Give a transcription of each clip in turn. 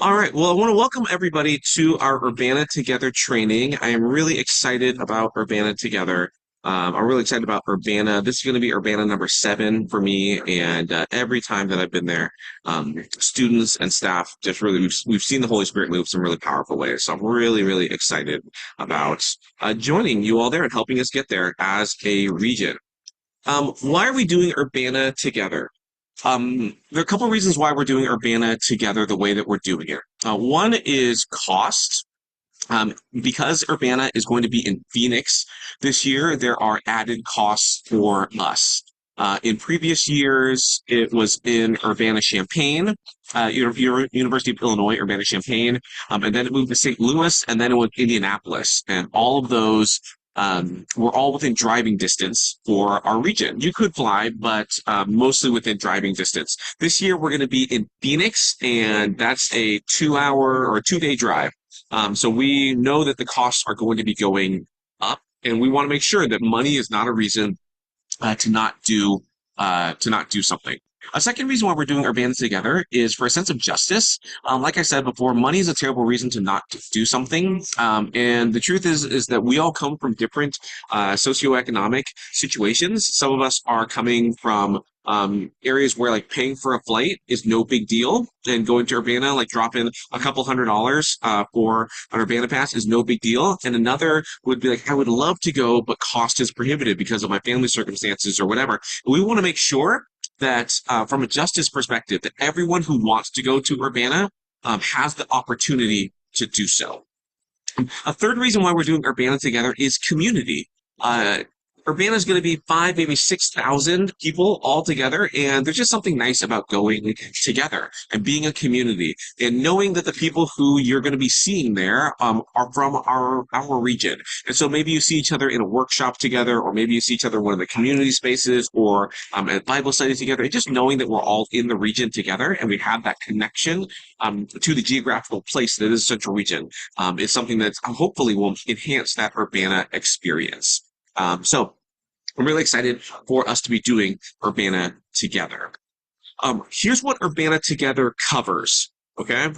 All right. Well, I want to welcome everybody to our Urbana Together training. I am really excited about Urbana Together. I'm really excited about Urbana. This is going to be Urbana number 7 for me. And every time that I've been there, students and staff just really, we've seen the Holy Spirit move some really powerful ways. So I'm really, really excited about joining you all there and helping us get there as a region. Why are we doing Urbana Together? There are a couple of reasons why we're doing Urbana together the way that we're doing it. One is cost. Because Urbana is going to be in Phoenix this year, there are added costs for us. In previous years, it was in Urbana-Champaign, University of Illinois, Urbana-Champaign, and then it moved to St. Louis, and then it was Indianapolis. And all of those were all within driving distance for our region. You could fly, but mostly within driving distance. This year, we're going to be in Phoenix, and that's a 2-hour or 2-day drive. So we know that the costs are going to be going up, and we want to make sure that money is not a reason to not do something. A second reason why we're doing Urbana together is for a sense of justice. Like I said before, money is a terrible reason to not do something. And the truth is that we all come from different socioeconomic situations. Some of us are coming from areas where like paying for a flight is no big deal, and going to Urbana, like dropping a couple $100 for an Urbana pass is no big deal. And another would be like, I would love to go, but cost is prohibitive because of my family circumstances or whatever. We want to make sure that from a justice perspective, that everyone who wants to go to Urbana has the opportunity to do so. A third reason why we're doing Urbana together is community. Urbana is going to be 5, maybe 6,000 people all together, and there's just something nice about going together and being a community and knowing that the people who you're going to be seeing there are from our region. And so maybe you see each other in a workshop together, or maybe you see each other in one of the community spaces, or at Bible study together. And just knowing that we're all in the region together and we have that connection to the geographical place that is Central Region is something that hopefully will enhance that Urbana experience. So I'm really excited for us to be doing Urbana together. Here's what Urbana together covers. Okay.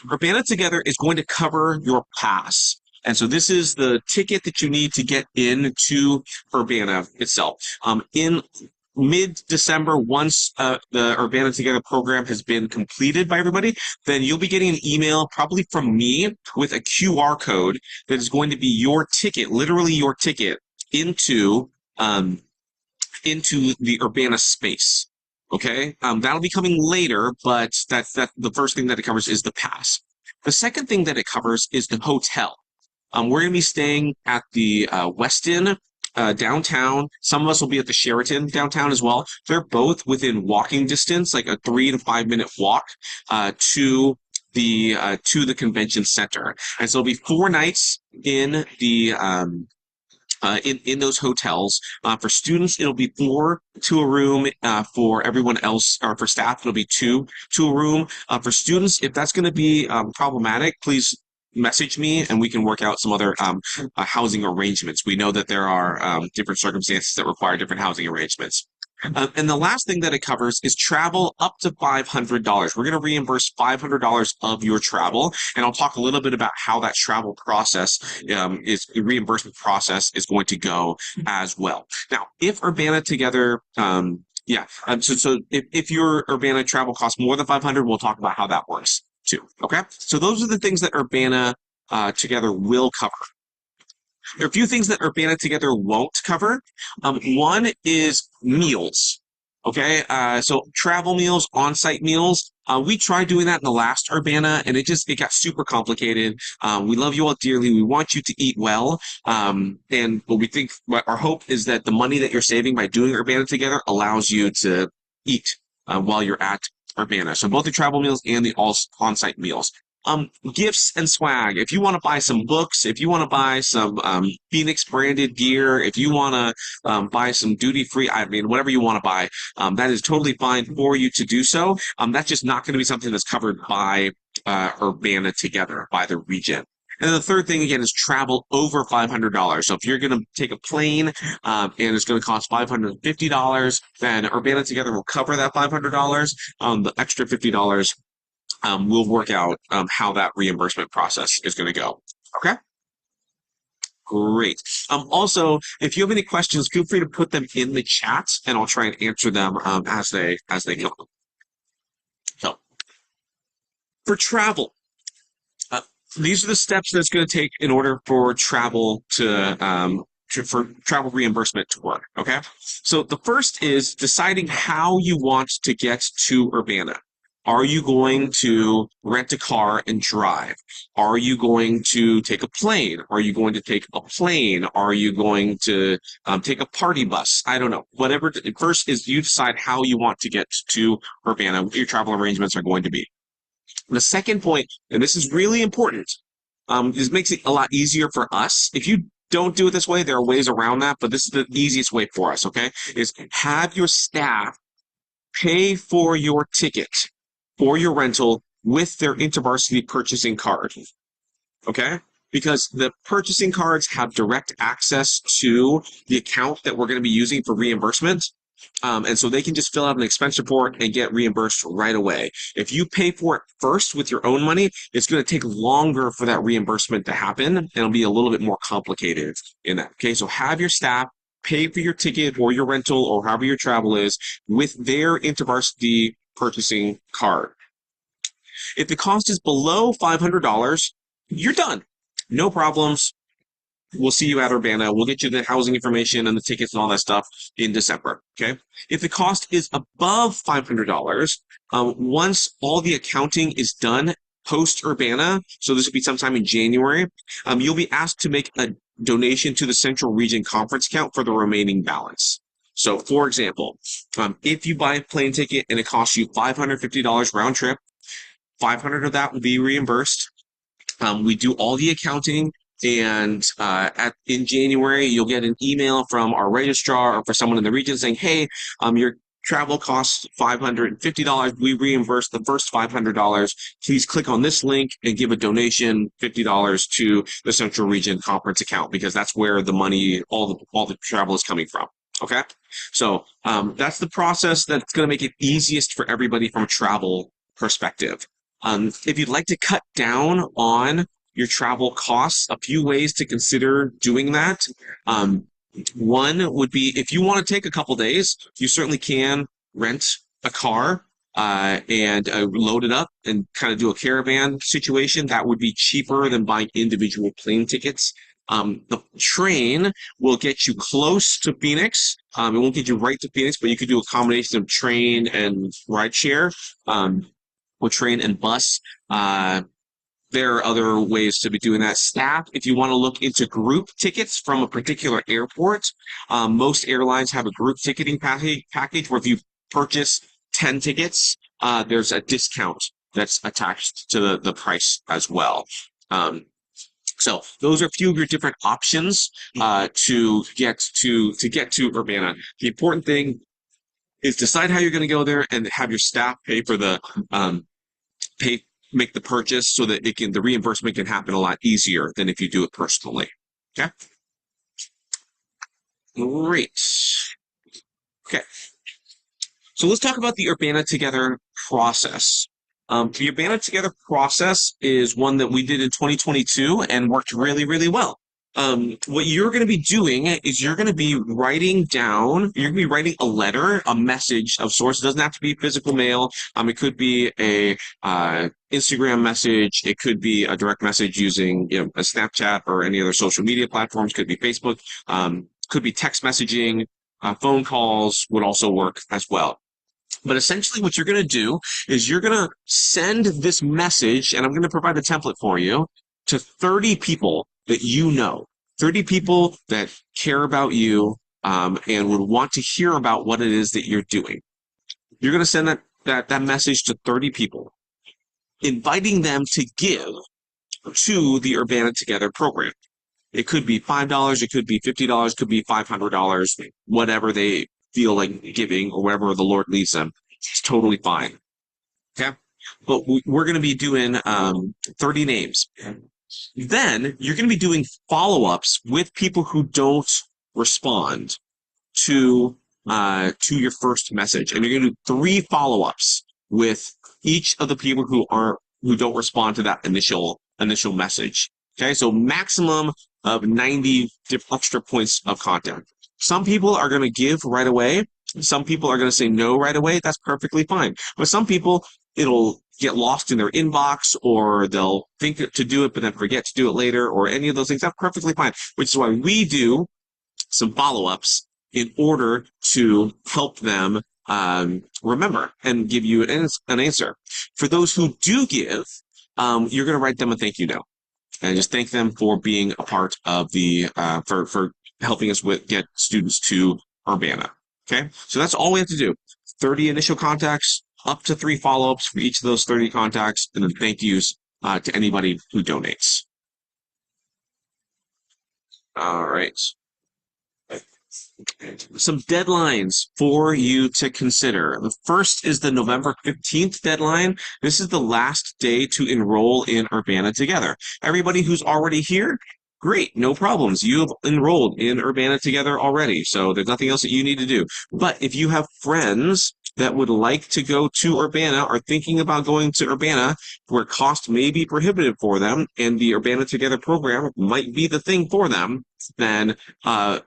Urbana together is going to cover your pass. And so this is the ticket that you need to get into Urbana itself. In mid-December, once the Urbana Together program has been completed by everybody, then you'll be getting an email probably from me with a QR code that is going to be your ticket, literally your ticket into the Urbana space. Okay, that'll be coming later, but that's the first thing that it covers is the pass. The second thing that it covers is the hotel. We're going to be staying at the Westin downtown. Some of us will be at the Sheraton downtown as well. They're both within walking distance, like a 3 to 5 minute walk to the convention center. And so it'll be 4 nights in the in those hotels. For students, it'll be 4 to a room. For everyone else, or for staff, it'll be 2 to a room. For students, if that's going to be problematic, please message me and we can work out some other housing arrangements. We know that there are different circumstances that require different housing arrangements. And the last thing that it covers is travel up to $500. We're going to reimburse $500 of your travel, and I'll talk a little bit about how that travel process the reimbursement process is going to go as well. Now, if Urbana together, so if your Urbana travel costs more than $500, we'll talk about how that works too. Okay, so those are the things that Urbana together will cover. There are a few things that Urbana Together won't cover. One is meals. Okay, so travel meals, on-site meals. We tried doing that in the last Urbana, and it got super complicated. We love you all dearly. We want you to eat well. But our hope is that the money that you're saving by doing Urbana Together allows you to eat while you're at Urbana. So both the travel meals and the on-site meals. Gifts and swag. If you want to buy some books, if you want to buy some Phoenix branded gear, if you want to buy some duty free, whatever you want to buy, that is totally fine for you to do so. That's just not going to be something that's covered by Urbana Together, by the region. And the third thing, again, is travel over $500. So if you're going to take a plane and it's going to cost $550, then Urbana Together will cover that $500. The extra $50 we'll work out how that reimbursement process is going to go. Okay. Great. Also, if you have any questions, feel free to put them in the chat, and I'll try and answer them as they come. So, for travel, uh, these are the steps that it's going to take in order for travel for travel reimbursement to work. Okay. So the first is deciding how you want to get to Urbana. Are you going to rent a car and drive? Are you going to take a plane? Are you going to take a plane? Are you going to take a party bus? I don't know. Whatever. First is you decide how you want to get to Urbana, what your travel arrangements are going to be. The second point, and this is really important, this makes it a lot easier for us. If you don't do it this way, there are ways around that, but this is the easiest way for us, okay? Is have your staff pay for your ticket for your rental with their InterVarsity purchasing card, okay? Because the purchasing cards have direct access to the account that we're going to be using for reimbursement. And so they can just fill out an expense report and get reimbursed right away. If you pay for it first with your own money, it's going to take longer for that reimbursement to happen, and it'll be a little bit more complicated in that. Okay, so have your staff pay for your ticket or your rental or however your travel is with their InterVarsity purchasing card. If the cost is below $500, you're done. No problems. We'll see you at Urbana. We'll get you the housing information and the tickets and all that stuff in December. Okay. If the cost is above $500, once all the accounting is done post Urbana, so this will be sometime in January, you'll be asked to make a donation to the Central Region Conference account for the remaining balance. So, for example, if you buy a plane ticket and it costs you $550 round trip, 500 of that will be reimbursed. We do all the accounting. And in January, you'll get an email from our registrar or for someone in the region saying, hey, your travel costs $550. We reimburse the first $500. Please click on this link and give a donation, $50 to the Central Region Conference account, because that's where the money, all the travel is coming from. Okay. So that's the process that's going to make it easiest for everybody from a travel perspective. If you'd like to cut down on your travel costs, a few ways to consider doing that. One would be if you want to take a couple days, you certainly can rent a car and load it up and kind of do a caravan situation. That would be cheaper than buying individual plane tickets. The train will get you close to Phoenix. It won't get you right to Phoenix, but you could do a combination of train and rideshare, or train and bus. There are other ways to be doing that. Staff, if you want to look into group tickets from a particular airport, most airlines have a group ticketing package where if you purchase 10 tickets, there's a discount that's attached to the price as well. So those are a few of your different options to get to Urbana. The important thing is decide how you're going to go there and have your staff pay for the make the purchase so that the reimbursement can happen a lot easier than if you do it personally. Okay. Great. Okay. So let's talk about the Urbana Together process. The Urbana Together process is one that we did in 2022 and worked really, really well. What you're going to be doing is you're going to be writing a letter, a message of sorts. It doesn't have to be physical mail. It could be a Instagram message. It could be a direct message using a Snapchat or any other social media platforms. Could be Facebook. Could be text messaging. Phone calls would also work as well. But essentially what you're going to do is you're going to send this message, and I'm going to provide a template for you, to 30 people that you know, 30 people that care about you and would want to hear about what it is that you're doing. You're going to send that message to 30 people, inviting them to give to the Urbana Together program. It could be $5, it could be $50, it could be $500, whatever they feel like giving or wherever the Lord leads them. It's totally fine. Okay? But we're going to be doing 30 names. Then you're going to be doing follow-ups with people who don't respond to your first message. And you're going to do 3 follow-ups with each of the people who don't respond to that initial message. Okay, so maximum of 90 extra points of content. Some people are going to give right away. Some people are going to say no right away. That's perfectly fine. But some people, it'll get lost in their inbox, or they'll think to do it but then forget to do it later, or any of those things. That's perfectly fine, which is why we do some follow-ups in order to help them remember and give you an answer. For those who do give, you're going to write them a thank you note and just thank them for being a part of the for helping us with get students to Urbana. Okay, so that's all we have to do. 30 initial contacts, up to 3 follow-ups for each of those 30 contacts, and then thank yous to anybody who donates. All right. Some deadlines for you to consider. The first is the November 15th deadline. This is the last day to enroll in Urbana Together. Everybody who's already here, great, no problems. You have enrolled in Urbana Together already, so there's nothing else that you need to do. But if you have friends that would like to go to Urbana or thinking about going to Urbana, where cost may be prohibitive for them, and the Urbana Together program might be the thing for them, then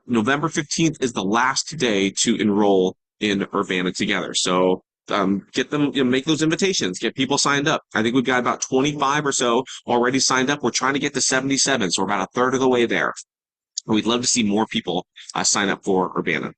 November 15th is the last day to enroll in Urbana Together. So get them, make those invitations, get people signed up. I think we've got about 25 or so already signed up. We're trying to get to 77, so we're about a third of the way there. We'd love to see more people sign up for Urbana.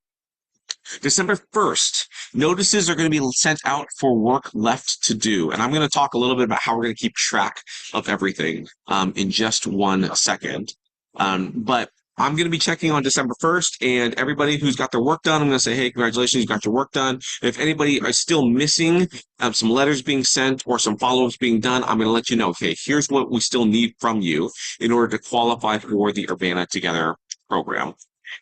December 1st, notices are going to be sent out for work left to do. And I'm going to talk a little bit about how we're going to keep track of everything in just one second. But I'm going to be checking on December 1st, and everybody who's got their work done, I'm going to say, hey, congratulations, you got your work done. If anybody is still missing some letters being sent or some follow-ups being done, I'm going to let you know, okay, here's what we still need from you in order to qualify for the Urbana Together program.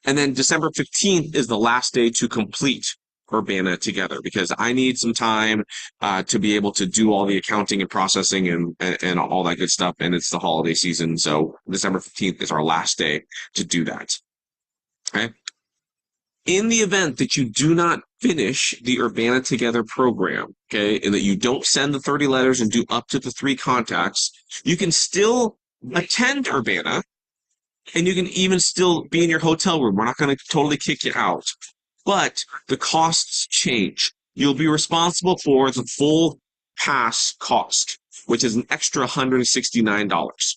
And then December 15th is the last day to complete Urbana Together, because I need some time to be able to do all the accounting and processing and all that good stuff. And it's the holiday season. So December 15th is our last day to do that. Okay. In the event that you do not finish the Urbana Together program, okay, and that you don't send the 30 letters and do up to the 3 contacts, you can still attend Urbana. And you can even still be in your hotel room. We're not going to totally kick you out. But the costs change. You'll be responsible for the full pass cost, which is an extra $169.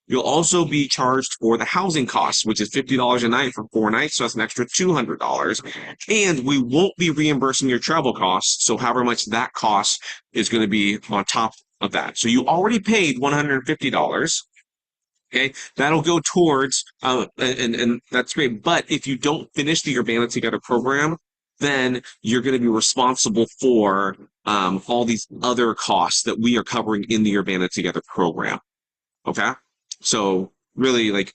You'll also be charged for the housing costs, which is $50 a night for 4 nights, so that's an extra $200. And we won't be reimbursing your travel costs, so however much that cost is going to be on top of that. So you already paid $150. Okay, that'll go towards, and that's great. But if you don't finish the Urbana Together program, then you're going to be responsible for all these other costs that we are covering in the Urbana Together program. Okay, so really, like,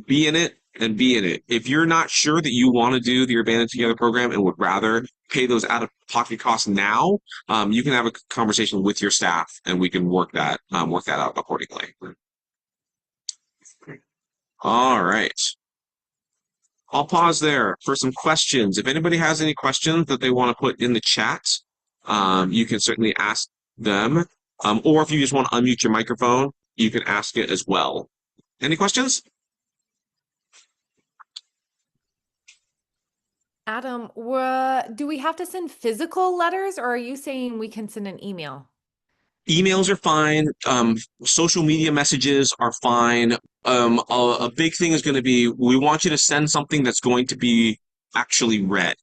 be in it and be in it. If you're not sure that you want to do the Urbana Together program and would rather pay those out-of-pocket costs now, you can have a conversation with your staff, and we can work that out accordingly. All right. I'll pause there for some questions. If anybody has any questions that they want to put in the chat, you can certainly ask them. Or if you just want to unmute your microphone, you can ask it as well. Any questions? Adam, do we have to send physical letters, or are you saying we can send an email? Emails are fine. Social media messages are fine. A big thing is going to be, we want you to send something that's going to be actually read.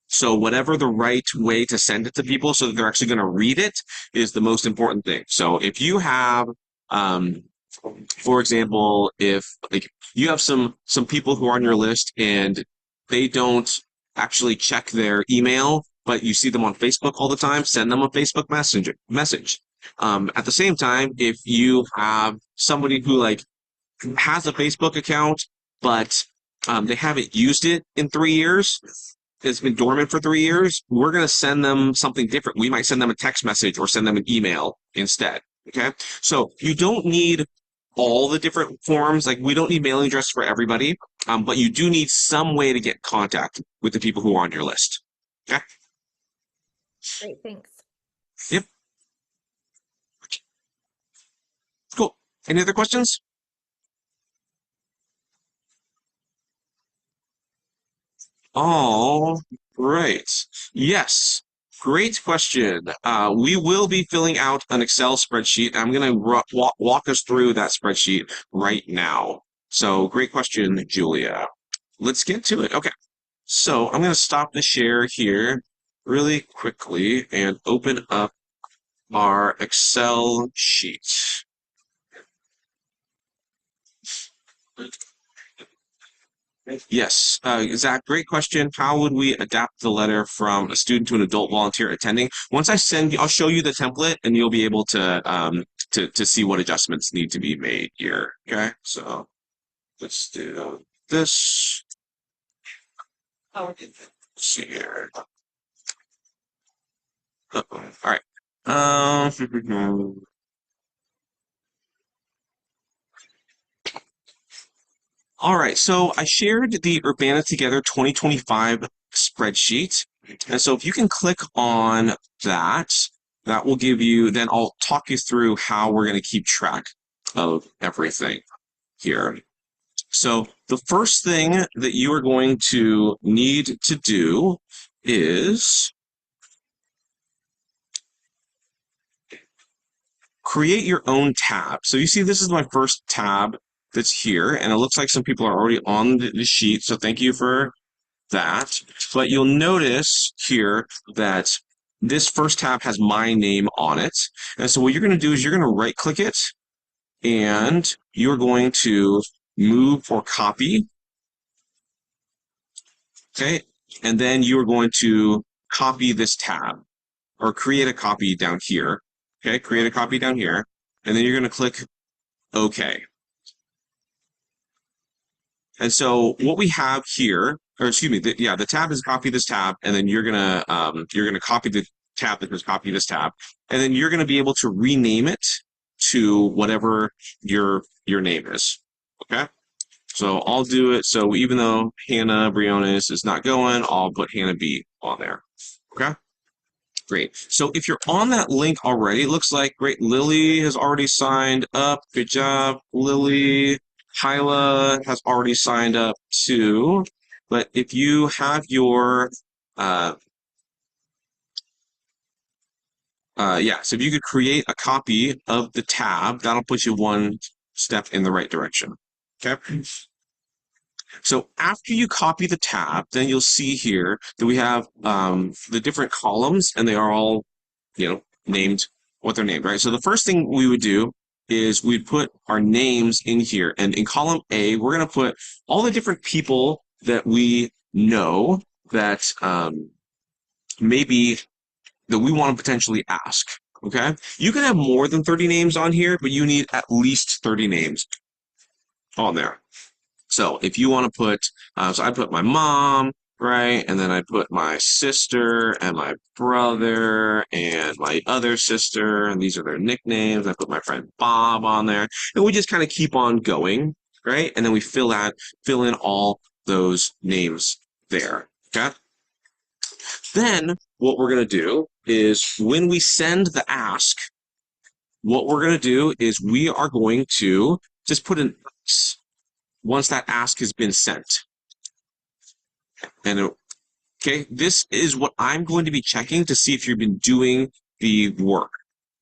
So whatever the right way to send it to people so that they're actually going to read it is the most important thing. So if you have, for example, if like you have some people who are on your list and they don't actually check their email, but you see them on Facebook all the time, send them a Facebook message. At the same time, if you have somebody who like has a Facebook account, but they haven't used it in 3 years, it's been dormant for 3 years, we're going to send them something different. We might send them a text message or send them an email instead. Okay. So you don't need all the different forms. Like, we don't need mailing addresses for everybody, but you do need some way to get contact with the people who are on your list. Okay. Great, thanks. Yep. Any other questions? All right. Yes. Great question. We will be filling out an Excel spreadsheet. I'm going to walk us through that spreadsheet right now. So, great question, Julia. Let's get to it. Okay. So, I'm going to stop the share here really quickly and open up our Excel sheet. Yes, Zach, great question. How would we adapt the letter from a student to an adult volunteer attending? Once I send you, I'll show you the template, and you'll be able to see what adjustments need to be made here. Okay, so let's do this. Let's see here. Uh-oh. All right. All right, so I shared the Urbana Together 2025 spreadsheet. And so if you can click on that, that will give you, then I'll talk you through how we're going to keep track of everything here. So the first thing that you are going to need to do is create your own tab. So you see, this is my first tab that's here, and it looks like some people are already on the sheet. So thank you for that. But you'll notice here that this first tab has my name on it. And so what you're going to do is you're going to right click it and you're going to move or copy. Okay. And then you're going to copy this tab or create a copy down here. Okay. Create a copy down here. And then you're going to click OK. And so what we have here, or excuse me, the tab is copy this tab, and then you're gonna copy the tab that was copy this tab, and then you're gonna be able to rename it to whatever your name is. Okay. So I'll do it. So even though Hannah Briones is not going, I'll put Hannah B on there. Okay. Great. So if you're on that link already, it looks like great. Lily has already signed up. Good job, Lily. Hyla has already signed up too. But if you have your, uh, yeah, so if you could create a copy of the tab, that'll put you one step in the right direction. Okay. So after you copy the tab, then you'll see here that we have the different columns, and they are all, named what they're named, right? So the first thing we would do is we'd put our names in here. And in column A, we're going to put all the different people that we know that maybe that we want to potentially ask. Okay. You can have more than 30 names on here, but you need at least 30 names on there. So if you want to put, so I put my mom, right? And then I put my sister and my brother and my other sister, and these are their nicknames. I put my friend Bob on there, and we just kind of keep on going, right? And then we fill in all those names there. Okay. Then what we're going to do is when we send the ask, what we're going to do is we are going to just put an X once that ask has been sent. And okay, this is what I'm going to be checking to see if you've been doing the work.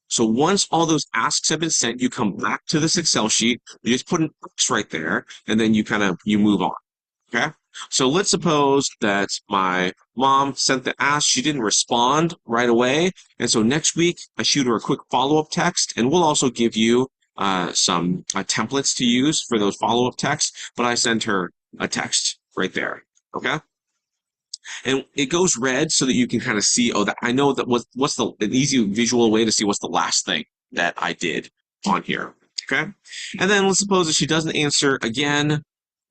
So once all those asks have been sent, you come back to this Excel sheet, you just put an X right there, and then you move on. Okay. So let's suppose that my mom sent the ask, she didn't respond right away. And so next week I shoot her a quick follow-up text, and we'll also give you some templates to use for those follow-up texts, but I send her a text right there. Okay. And it goes red so that you can kind of see, oh, that I know that what's an easy visual way to see what's the last thing that I did on here. Okay. And then let's suppose that she doesn't answer again.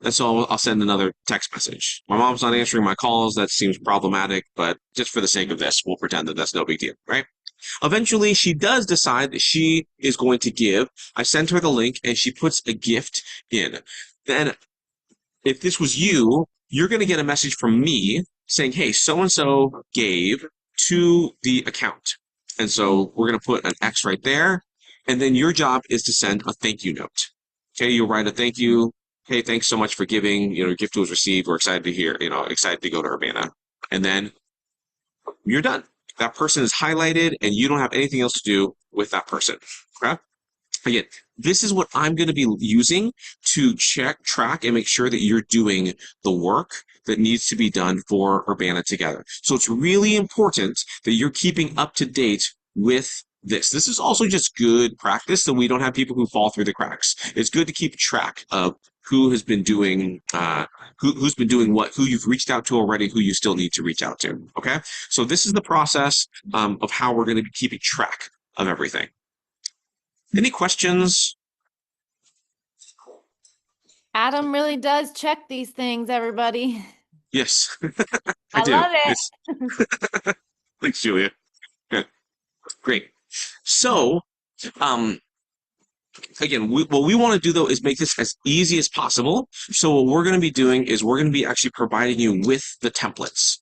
And so I'll send another text message. My mom's not answering my calls. That seems problematic, but just for the sake of this, we'll pretend that that's no big deal, right? Eventually, she does decide that she is going to give. I sent her the link, and she puts a gift in. Then, if this was you, you're going to get a message from me saying, hey, so-and-so gave to the account. And so we're going to put an X right there. And then your job is to send a thank you note. Okay, you'll write a thank you. Hey, thanks so much for giving. Your gift was received. We're excited to hear, excited to go to Urbana. And then you're done. That person is highlighted and you don't have anything else to do with that person. Okay? Again, this is what I'm going to be using to check, track, and make sure that you're doing the work that needs to be done for Urbana together. So it's really important that you're keeping up to date with this. This is also just good practice so we don't have people who fall through the cracks. It's good to keep track of who has been doing who's been doing what, who you've reached out to already, who you still need to reach out to. Okay, so this is the process of how we're going to be keeping track of everything. Any questions? Adam really does check these things, everybody. Yes, I I do. love it. It's thanks, Julia. Good. Great. So, um, again, what we want to do though is make this as easy as possible. So what we're going to be doing is we're going to be actually providing you with the templates.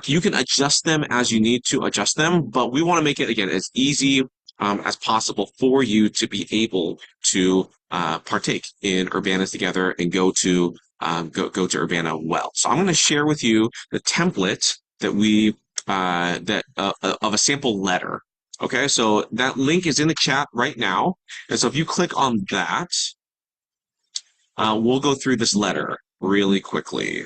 You can adjust them as you need to adjust them, but we want to make it again as easy as possible for you to be able to partake in Urbana's together and go to Urbana well. So I'm going to share with you the template that we of a sample letter. Okay, so that link is in the chat right now. And so if you click on that, we'll go through this letter really quickly.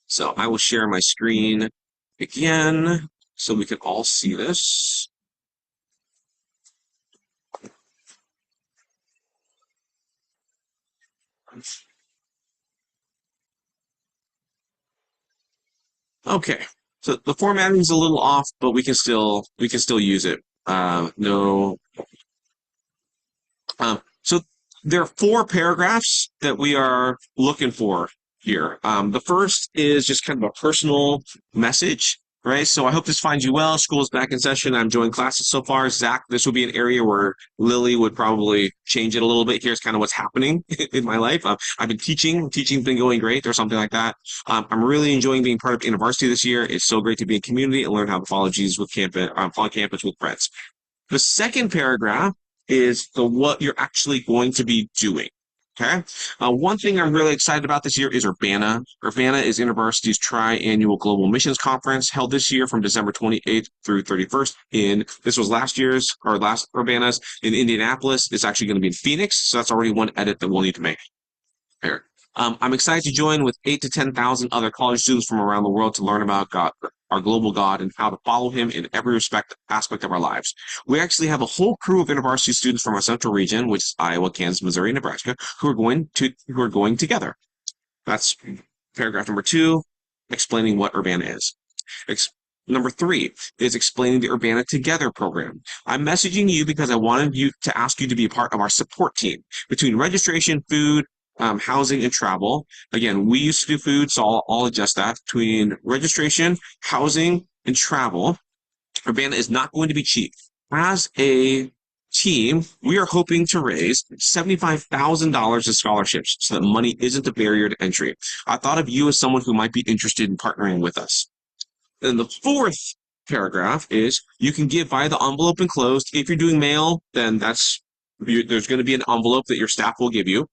So I will share my screen again so we can all see this. Okay, so the formatting is a little off, but we can still use it. No. So there are 4 paragraphs that we are looking for here. The first is just kind of a personal message, right? So I hope this finds you well. School is back in session. I'm enjoying classes so far. Zach, this would be an area where Lily would probably change it a little bit. Here's kind of what's happening in my life. I've been teaching. Teaching's been going great or something like that. I'm really enjoying being part of university this year. It's so great to be in community and learn how to follow Jesus with campus, on campus with friends. The second paragraph is what you're actually going to be doing. Okay. One thing I'm really excited about this year is Urbana. Urbana is InterVarsity's tri-annual global missions conference held this year from December 28th through 31st this was last Urbana's in Indianapolis. It's actually going to be in Phoenix. So that's already one edit that we'll need to make here. I'm excited to join with 8 to 10,000 other college students from around the world to learn about God, our global God, and how to follow him in every aspect of our lives. We actually have a whole crew of InterVarsity students from our central region, which is Iowa, Kansas, Missouri, and Nebraska, who are going together. That's paragraph number 2, explaining what Urbana is. Number 3 is explaining the Urbana Together program. I'm messaging you because I wanted you to ask you to be a part of our support team. Between registration, food, housing, and travel. Again, we used to do food, so I'll adjust that. Between registration, housing, and travel, Urbana is not going to be cheap. As a team, we are hoping to raise $75,000 in scholarships so that money isn't a barrier to entry. I thought of you as someone who might be interested in partnering with us. And the 4th paragraph is you can give via the envelope enclosed. If you're doing mail, then there's going to be an envelope that your staff will give you.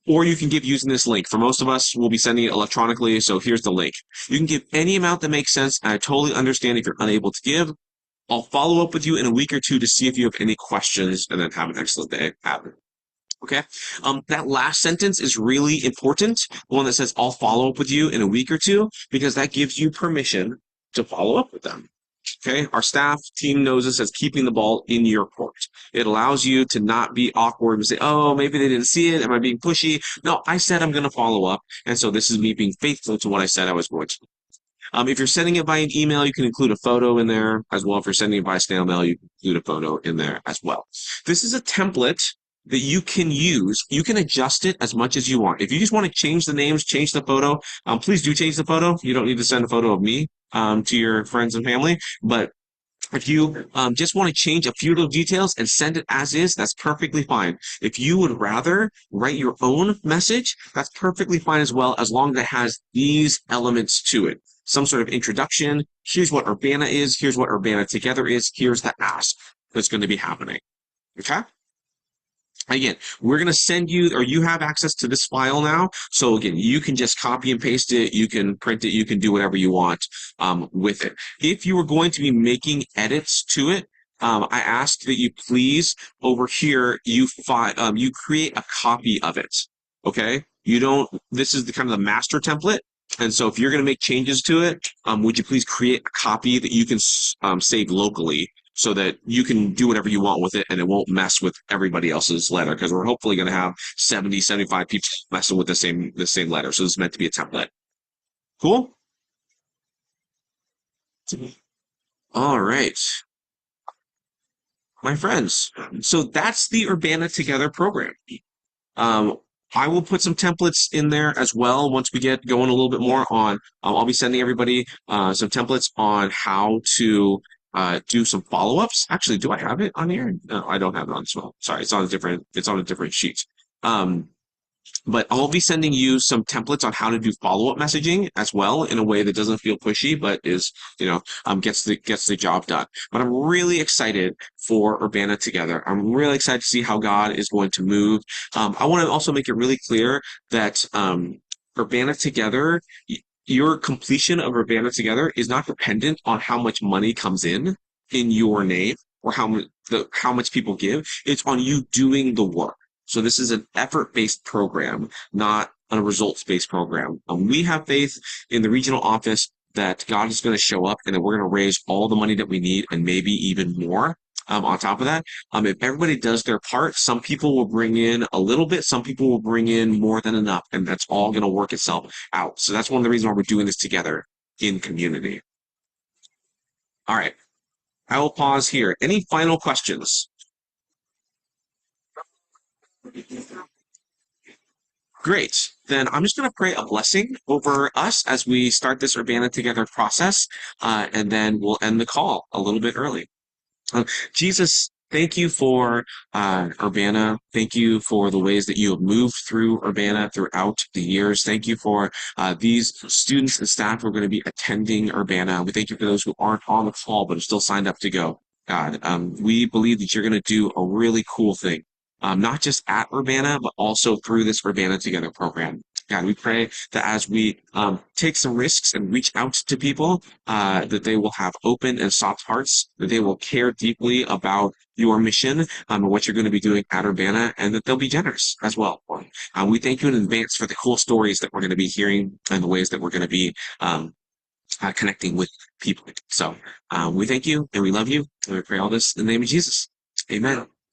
Or you can give using this link. For most of us, we'll be sending it electronically, so here's the link. You can give any amount that makes sense, and I totally understand if you're unable to give. I'll follow up with you in a week or 2 to see if you have any questions, and then have an excellent day. Okay. That last sentence is really important. The one that says, I'll follow up with you in a week or 2, because that gives you permission to follow up with them. Okay, our staff team knows this as keeping the ball in your court. It allows you to not be awkward and say, oh, maybe they didn't see it. Am I being pushy? No, I said I'm going to follow up. And so this is me being faithful to what I said I was going to. If you're sending it by an email, you can include a photo in there as well. If you're sending it by snail mail, you can include a photo in there as well. This is a template that you can use. You can adjust it as much as you want. If you just want to change the names, change the photo, please do change the photo. You don't need to send a photo of me to your friends and family. But if you just want to change a few little details and send it as is, that's perfectly fine. If you would rather write your own message, that's perfectly fine as well, as long as it has these elements to it. some sort of introduction. Here's what Urbana is. Here's what Urbana Together is. Here's the ask that's going to be happening. Okay. Again, we're going to send you, or you have access to this file now. So again, you can just copy and paste it. You can print it. You can do whatever you want with it. If you were going to be making edits to it, I ask that you please over here, you create a copy of it. Okay. You don't, this is the kind of the master template. And so if you're going to make changes to it, would you please create a copy that you can save locally so that you can do whatever you want with it and it won't mess with everybody else's letter, because we're hopefully going to have 70, 75 people messing with the same letter. So this is meant to be a template. Cool? All right, my friends. So that's the Urbana Together program. Um, I will put some templates in there as well once we get going a little bit more on. I'll be sending everybody some templates on how to do some follow-ups. Actually, do I have it on here? No, I don't have it on this one. Sorry, it's on a different sheet. Um, but I'll be sending you some templates on how to do follow-up messaging as well in a way that doesn't feel pushy, but is, gets the job done. But I'm really excited for Urbana Together. I'm really excited to see how God is going to move. I want to also make it really clear that Urbana Together, your completion of Urbana Together is not dependent on how much money comes in your name or how much people give. It's on you doing the work. So this is an effort-based program, not a results-based program. We have faith in the regional office that God is going to show up and that we're going to raise all the money that we need and maybe even more. On top of that, if everybody does their part, some people will bring in a little bit, some people will bring in more than enough, and that's all going to work itself out. So that's one of the reasons why we're doing this together in community. All right, I will pause here. Any final questions? Great. Then I'm just going to pray a blessing over us as we start this Urbana Together process, and then we'll end the call a little bit early. Jesus, thank you for Urbana. Thank you for the ways that you have moved through Urbana throughout the years. Thank you for these students and staff who are going to be attending Urbana. We thank you for those who aren't on the call but have still signed up to go. God, we believe that you're going to do a really cool thing, not just at Urbana, but also through this Urbana Together program. God, we pray that as we take some risks and reach out to people, that they will have open and soft hearts, that they will care deeply about your mission and what you're going to be doing at Urbana, and that they'll be generous as well. We thank you in advance for the cool stories that we're going to be hearing and the ways that we're going to be connecting with people. So we thank you and we love you, and we pray all this in the name of Jesus. Amen.